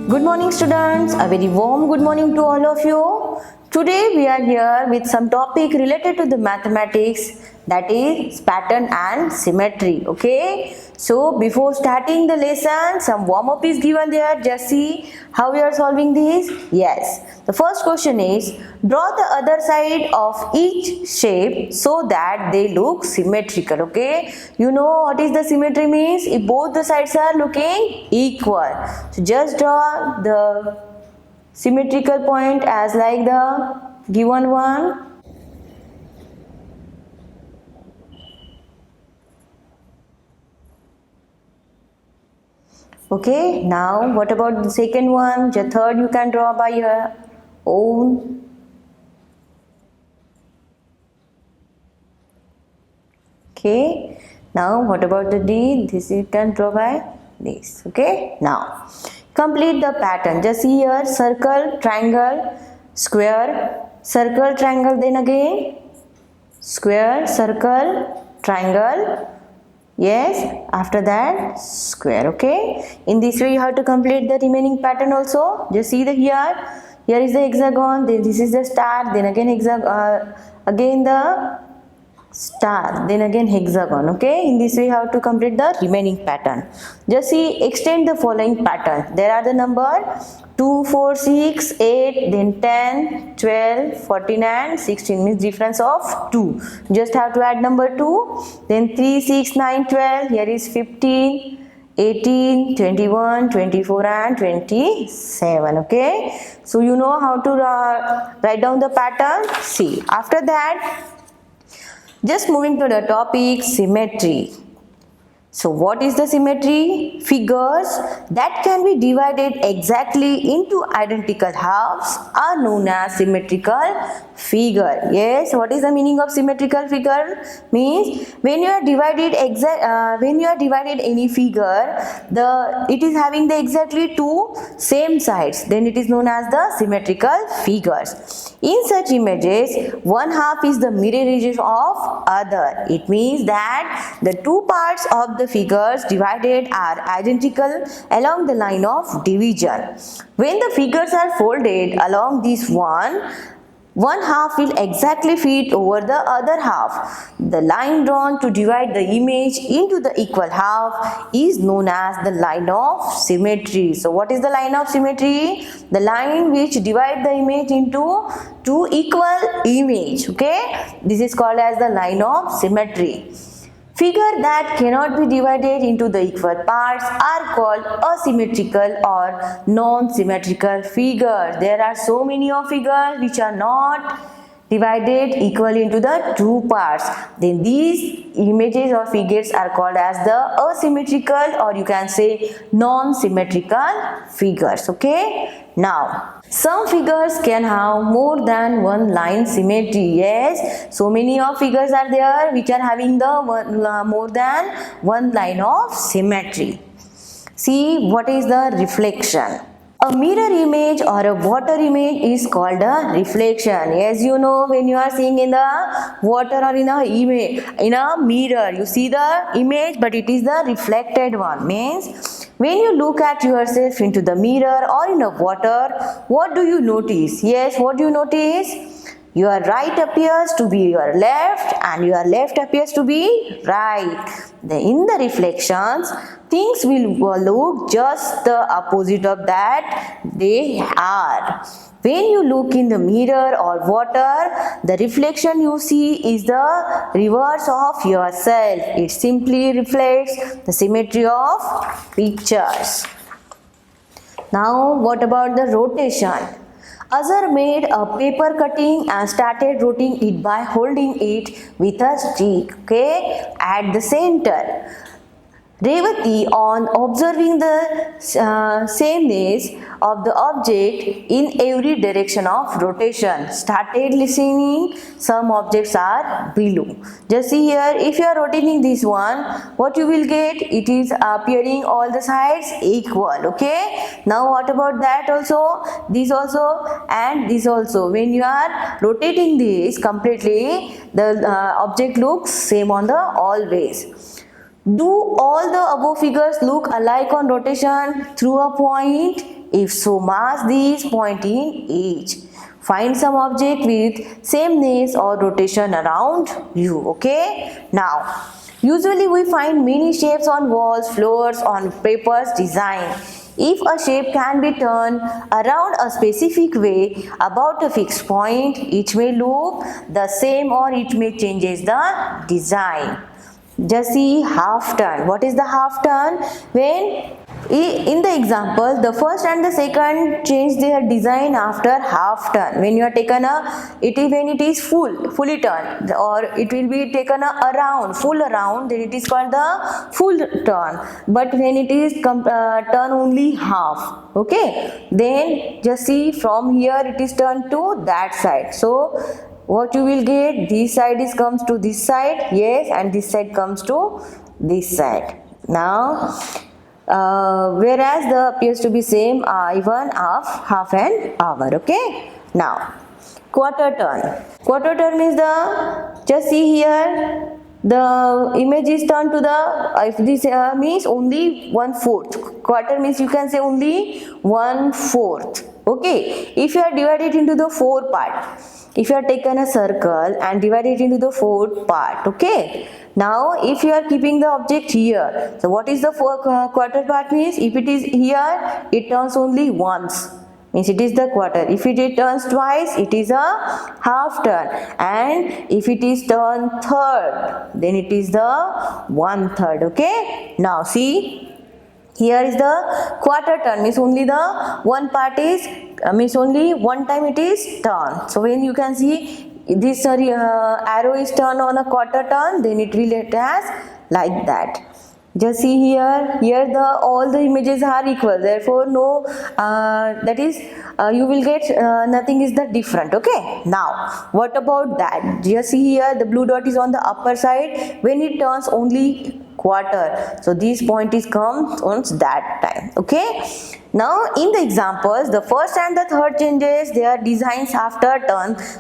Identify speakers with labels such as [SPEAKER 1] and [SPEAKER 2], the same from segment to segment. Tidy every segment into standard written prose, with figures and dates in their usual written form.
[SPEAKER 1] Good morning students, a very warm good morning to all of you. Today we are here with some topic related to the mathematics, that is pattern and symmetry. Okay, so before starting the lesson, some warm up is given there. Just see how we are solving this. Yes, the first question is, draw the other side of each shape so that they look symmetrical. Okay, you know what is the symmetry means? If both the sides are looking equal, so just draw the symmetrical point as like the given one. Okay, now what about the second one? The third you can draw by your own. Okay, now what about the D? This you can draw by this. Okay, now complete the pattern. Just see here, circle, triangle, square, circle, triangle, then again square, circle, triangle. Yes, after that square. Okay, in this way you have to complete the remaining pattern also. Just see the here is the hexagon, then this is the star, then again again the star, then again hexagon. Okay, in this way you have to complete the remaining pattern. Just see, extend the following pattern. There are the number 2, 4, 6, 8, then 10, 12, 14 and 16, means difference of 2. Just have to add number 2, then 3, 6, 9, 12, here is 15, 18, 21, 24 and 27. Okay, so you know how to write down the pattern. See, after that, just moving to the topic symmetry. So what is the symmetry? Figures that can be divided exactly into identical halves are known as symmetrical figure. Yes, what is the meaning of symmetrical figure? Means when you are divided any figure, it is having the exactly two same sides, then it is known as the symmetrical figures. In such images, one half is the mirror image of other. It means that the two parts of the figures divided are identical along the line of division. When the figures are folded along this one half will exactly fit over the other half. The line drawn to divide the image into the equal half is known as the line of symmetry. So what is the line of symmetry? The line which divides the image into two equal image. Okay, this is called as the line of symmetry. Figures that cannot be divided into the equal parts are called asymmetrical or non-symmetrical figures. There are so many of figures which are not divided equally into the two parts. Then these images or figures are called as the asymmetrical, or you can say non-symmetrical figures. Okay. Now, some figures can have more than one line symmetry. Yes, so many of figures are there which are having the more than one line of symmetry. See, what is the reflection? A mirror image or a water image is called a reflection. As you know, when you are seeing in the water or in a mirror, you see the image, but it is the reflected one. Means when you look at yourself into the mirror or in a water, what do you notice? Yes, what do you notice? Your right appears to be your left and your left appears to be right. In the reflections, things will look just the opposite of that they are. When you look in the mirror or water, the reflection you see is the reverse of yourself. It simply reflects the symmetry of pictures. Now, what about the rotation? Azhar made a paper cutting and started rotating it by holding it with a stick, okay, at the center. Revati, on observing the sameness of the object in every direction of rotation, started listening. Some objects are below. Just see here, if you are rotating this one, what you will get? It is appearing all the sides equal. Okay. Now what about that also? This also and this also. When you are rotating this completely, the object looks same on the always. Do all the above figures look alike on rotation through a point? If so, mark these point in each. Find some object with sameness or rotation around you. Okay. Now, usually we find many shapes on walls, floors, on papers, design. If a shape can be turned around a specific way about a fixed point, it may look the same or it may changes the design. Just see half turn. What is the half turn? When in the example, the first and the second change their design after half turn. When you are taken when it is fully turned, or it will be taken full around, then it is called the full turn. But when it is turn only half, okay, then just see from here it is turned to that side. So what you will get, this side is comes to this side, yes, and this side comes to this side. Now whereas the appears to be same even of half an hour. Okay. Now quarter turn means the, just see here, the image is turned to the, if this means only 1/4, quarter means you can say only 1/4. Okay. If you are divided into the 4 part, if you are taken a circle and divided into the 4 part, okay. Now if you are keeping the object here, so what is the quarter part means? If it is here, it turns only once, means it is the quarter. If it turns twice, it is a half turn, and if it is turned third, then it is the 1/3. Okay. Now see, here is the quarter turn, means only the one part is means only one time it is turned. So when you can see this arrow is turned on a quarter turn, then it will act as like that. Just see here, all the images are equal, therefore no that is you will get nothing is the different. Okay. Now what about that? Just see here, the blue dot is on the upper side when it turns only quarter, so this point is comes on that time. Okay. Now in the examples, the first and the third changes their designs after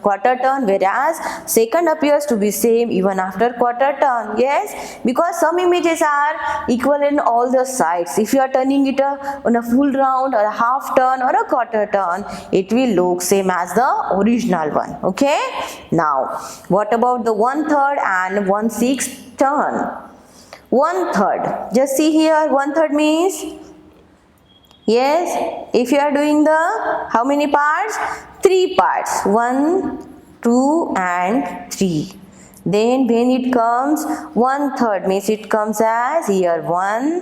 [SPEAKER 1] quarter turn, whereas second appears to be same even after quarter turn. Yes, because some images are equal in all the sides. If you are turning it on a full round or a half turn or a quarter turn, it will look same as the original one. Okay. Now what about the 1/3 and 1/6 turn? 1/3, just see here, 1/3 means, yes, if you are doing the how many parts? 3 parts, 1, 2 and 3. Then when it comes 1/3 means it comes as here 1,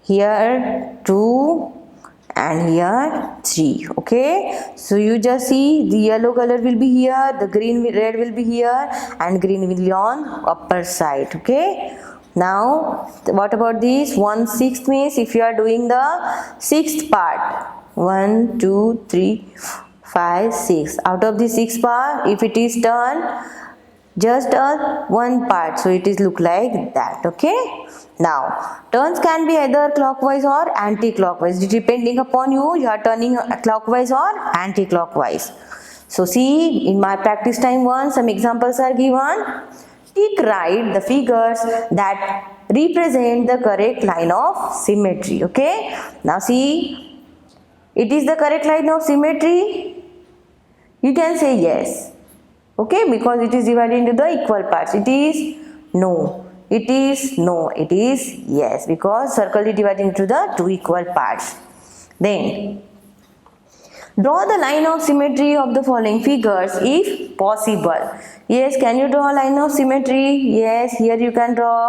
[SPEAKER 1] here 2 and here 3. Okay. So you just see the yellow color will be here, the red will be here, and green will be on upper side. Okay. Now what about this 1/6 means if you are doing the 6th part, 1, 2, 3, 5, 6. Out of the 6 part, if it is turned just one part, so it is look like that. Okay. Now turns can be either clockwise or anti-clockwise, depending upon you are turning clockwise or anti-clockwise. So see, in my practice time 1, some examples are given. Tick right the figures that represent the correct line of symmetry. Okay. Now see, it is the correct line of symmetry. You can say yes. Okay, because it is divided into the equal parts. It is no. It is no. It is yes, because circle is divided into the 2 equal parts. Then draw the line of symmetry of the following figures if possible. Yes, can you draw a line of symmetry? Yes, here you can draw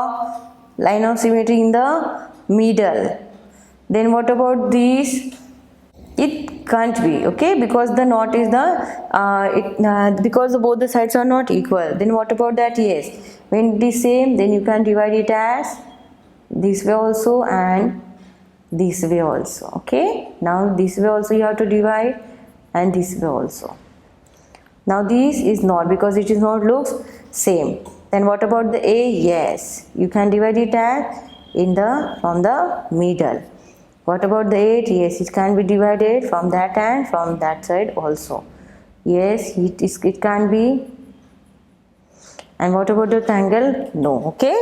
[SPEAKER 1] line of symmetry in the middle. Then what about this? It can't be, okay, because the knot is the because both the sides are not equal. Then what about that? Yes, when it is same, then you can divide it as this way also and this way also. Okay, now this way also you have to divide, and this way also. Now this is not, because it is not looks same. Then what about the A? Yes, you can divide it as from the middle. What about the 8? Yes, it can be divided from that and from that side also. Yes, it can be. And what about the triangle? No. Okay.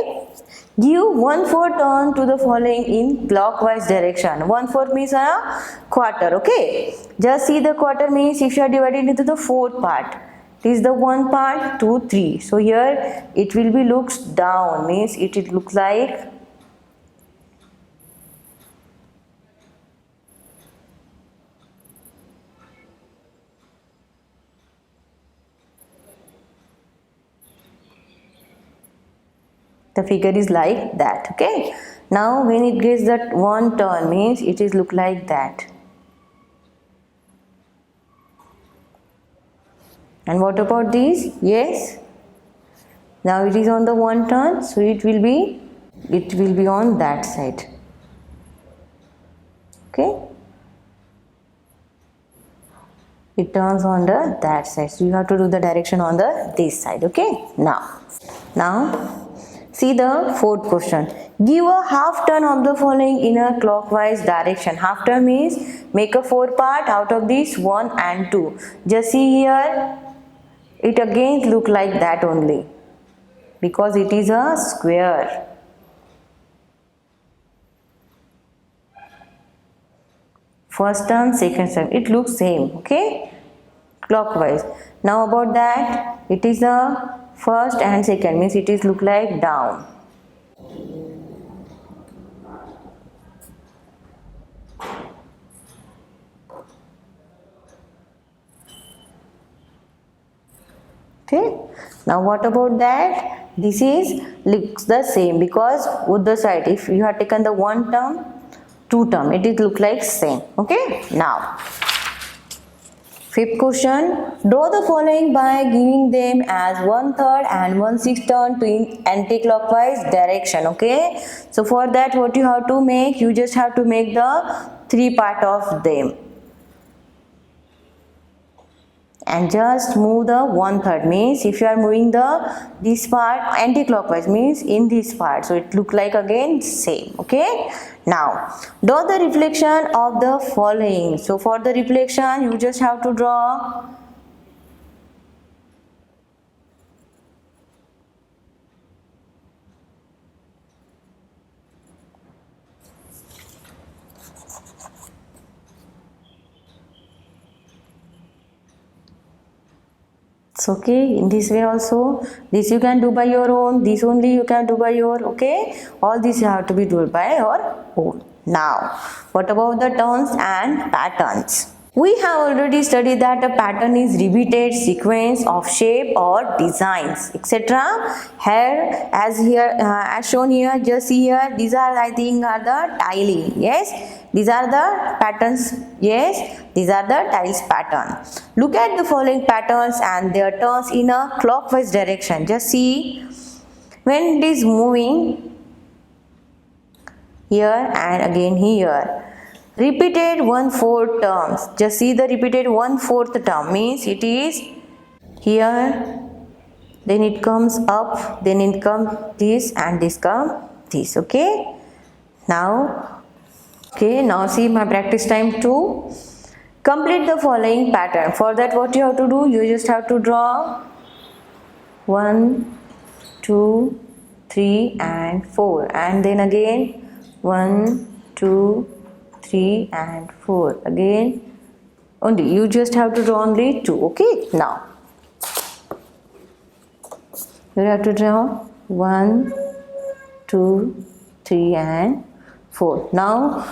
[SPEAKER 1] Give 1/4 turn to the following in clockwise direction. 1/4 means a quarter. Okay, just see the quarter means if you are divided into the fourth part, it is the one part, 2, 3. So here it will be looks down, means it looks like the figure is like that. Okay, now when it gets that one turn means it is look like that. And what about this? Yes, now it is on the one turn, so it will be on that side. Okay, it turns on that side, so you have to do the direction on this side. Okay, now see the fourth question. Give a half turn of the following in a clockwise direction. Half turn means make a 4 part out of this 1 and 2. Just see here, it again look like that only because it is a square. First turn, second turn, it looks same. Okay, clockwise. Now about that, it is a first and second means it is look like down. Okay, now what about that? This is looks the same because both the side, if you have taken the one term, two term, it is look like same. Okay, now fifth question. Draw the following by giving them as 1/3 and 1/6 turn to in anti-clockwise direction. Okay, so for that what you have to make, you just have to make the 3 part of them and just move the 1/3. Means if you are moving this part anti-clockwise means in this part, so it look like again same. Okay, now draw the reflection of the following. So for the reflection you just have to draw it's okay. In this way also, this you can do by your own, this only you can do by your, okay, all this you have to be done by your own. Now what about the turns and patterns? We have already studied that a pattern is repeated sequence of shape or designs, etc. Here, as shown here, just see here, these are, I think, are the tiling. Yes, these are the patterns. Yes, these are the tiles pattern. Look at the following patterns and their turns in a clockwise direction. Just see when it is moving here and again here. Repeated 1/4 terms. Just see the repeated 1/4 term means it is here, then it comes up, then it comes this, and this comes this. Okay, now see my practice time 2. Complete the following pattern. For that what you have to do, you just have to draw 1, 2, 3 and 4, and then again 1, 2, 3 and 4 again. Only you just have to draw only 2. Okay, now you have to draw 1, 2, 3 and 4. Now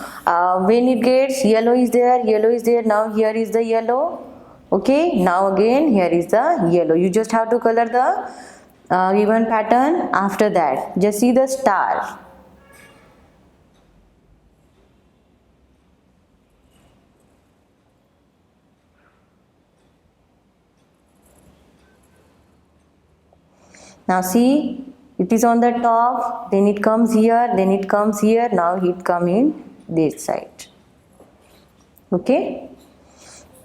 [SPEAKER 1] when it gets yellow is there, now here is the yellow. Okay, now again here is the yellow. You just have to color the given pattern. After that just see the star. Now see, it is on the top, then it comes here, then it comes here, now it come in this side. Okay,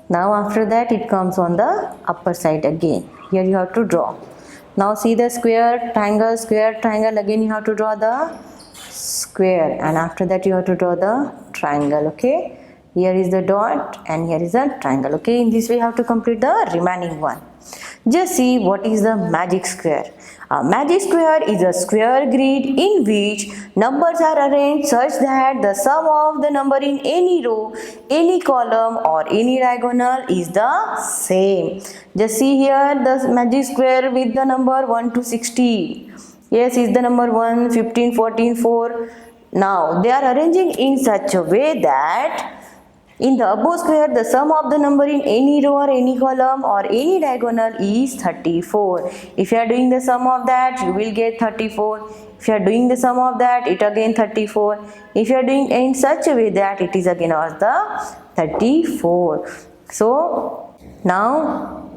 [SPEAKER 1] now after that it comes on the upper side again. Here you have to draw. Now see the square, triangle, again you have to draw the square, and after that you have to draw the triangle. Okay, here is the dot and here is a triangle. Okay, in this way you have to complete the remaining one. Just see what is the magic square. A magic square is a square grid in which numbers are arranged such that the sum of the number in any row, any column or any diagonal is the same. Just see here the magic square with the number 1 to 16. Yes, is the number 1, 15, 14, 4. Now they are arranging in such a way that in the above square, the sum of the number in any row or any column or any diagonal is 34. If you are doing the sum of that, you will get 34. If you are doing the sum of that, it again 34. If you are doing in such a way that it is again also 34. So, now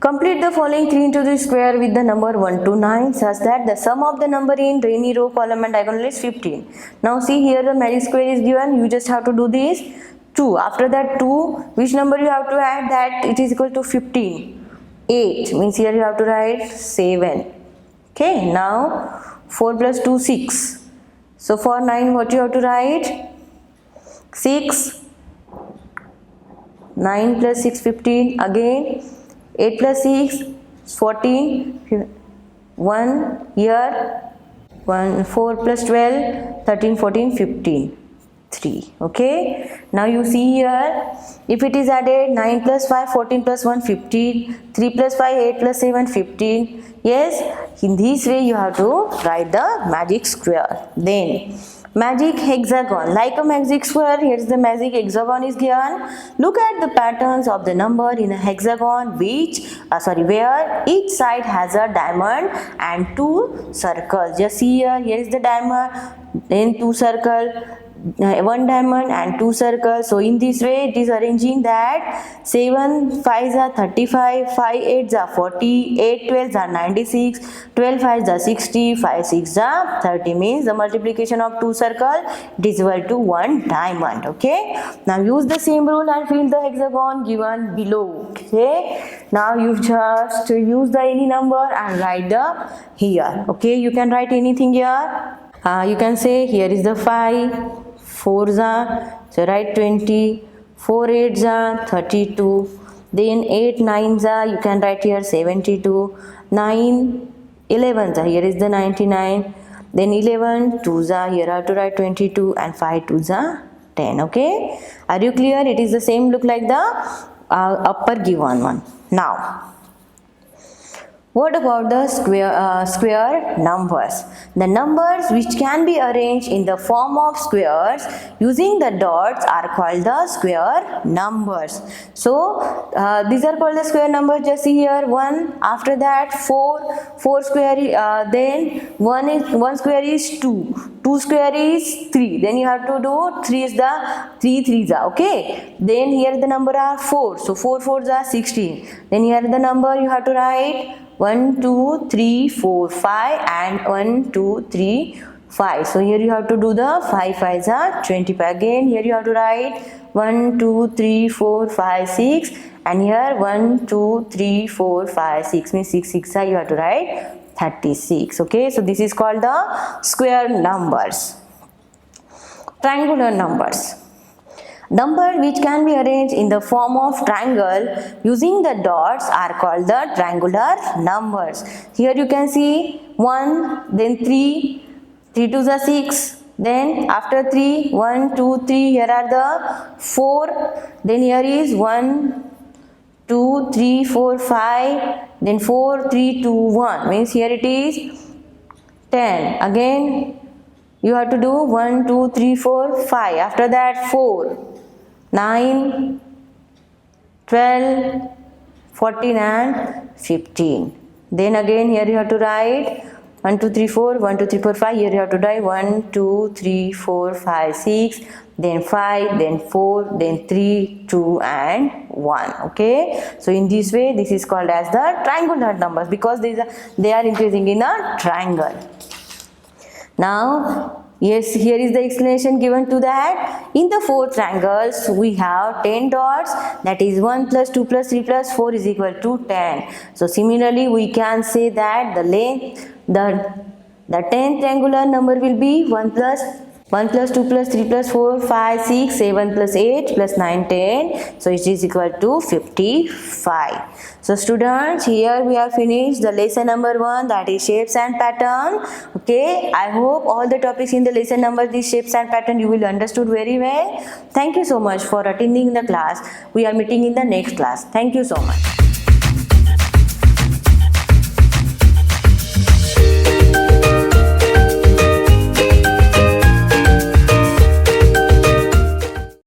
[SPEAKER 1] complete the following 3 into the square with the number 1 to 9 such that the sum of the number in any row, column and diagonal is 15. Now see here the magic square is given. You just have to do this. 2. After that 2, which number you have to add? That it is equal to 15. 8 means here you have to write 7. Okay, now 4 plus 2, 6. So for 9 what you have to write? 6. 9 plus 6, 15. Again 8 plus 6, 14. 1 here. 4 plus 12, 13, 14, 15. 3. Okay, now you see here, if it is added 9 plus 5, 14 plus 1, 15, 3 plus 5, 8 plus 7, 15. Yes, in this way you have to write the magic square. Then magic hexagon, like a magic square, here is the magic hexagon is given. Look at the patterns of the number in a hexagon where each side has a diamond and 2 circles. Just see here is the diamond, then 2 circles, 1 diamond and 2 circles. So in this way it is arranging that 7 5s are 35, 5 8s are 40, 8 12s are 96, 12 5s are 60, 5 6s are 30. Means the multiplication of 2 circles it is equal to 1 diamond. Okay, now use the same rule and fill the hexagon given below. Okay, now you just use the any number and write the here. Okay, you can write anything here. You can say here is the 5, 4s are, so write 20, 4 8s are 32, then 8 9s are, you can write here 72, 9 11s are, here is the 99, then 11 2s are, here are to write 22 and 5 2s are 10. Okay, are you clear? It is the same look like the upper given one. Now what about the square numbers? The numbers which can be arranged in the form of squares using the dots are called the square numbers. So these are called the square numbers. Just see here 1. After that 4 square. Then 1 square is 2. 2 square is 3. Then you have to do 3 is the 3 3s are. Okay. Then here the number are 4. So 4 4s are 16. Then here the number you have to write 1 2 3 4 5 and 1 2 3 5. So here you have to do the 5 5s are 25. Again here you have to write 1 2 3 4 5 6 and here 1 2 3 4 5 6 means 6 6 are you have to write 36. Okay, so this is called the square numbers. Triangular numbers. Number which can be arranged in the form of triangle using the dots are called the triangular numbers. Here you can see 1, then 3, 3 2s are 6, then after 3, 1 2 3, here are the 4, then here is 1 2 3 4 5, then 4 3 2 1 means here it is 10. Again you have to do 1 2 3 4 5, after that 4 9, 12, 14 and 15. Then again here you have to write 1 2 3 4, 1 2 3 4 5. Here you have to write 1 2 3 4 5 6, then 5, then 4, then 3 2 and 1. Okay, so in this way this is called as the triangular numbers because they are increasing in a triangle. Now yes, here is the explanation given to that. In the 4 triangles, we have 10 dots, that is 1 plus 2 plus 3 plus 4 is equal to 10. So similarly, we can say that the 10th triangular number will be 1 plus 1 plus 2 plus 3 plus 4, 5, 6, 7 plus 8 plus 9, 10. So it is equal to 55. So students, here we have finished the lesson number 1, that is shapes and pattern. Okay, I hope all the topics in the lesson number, these shapes and pattern, you will understood very well. Thank you so much for attending the class. We are meeting in the next class. Thank you so much.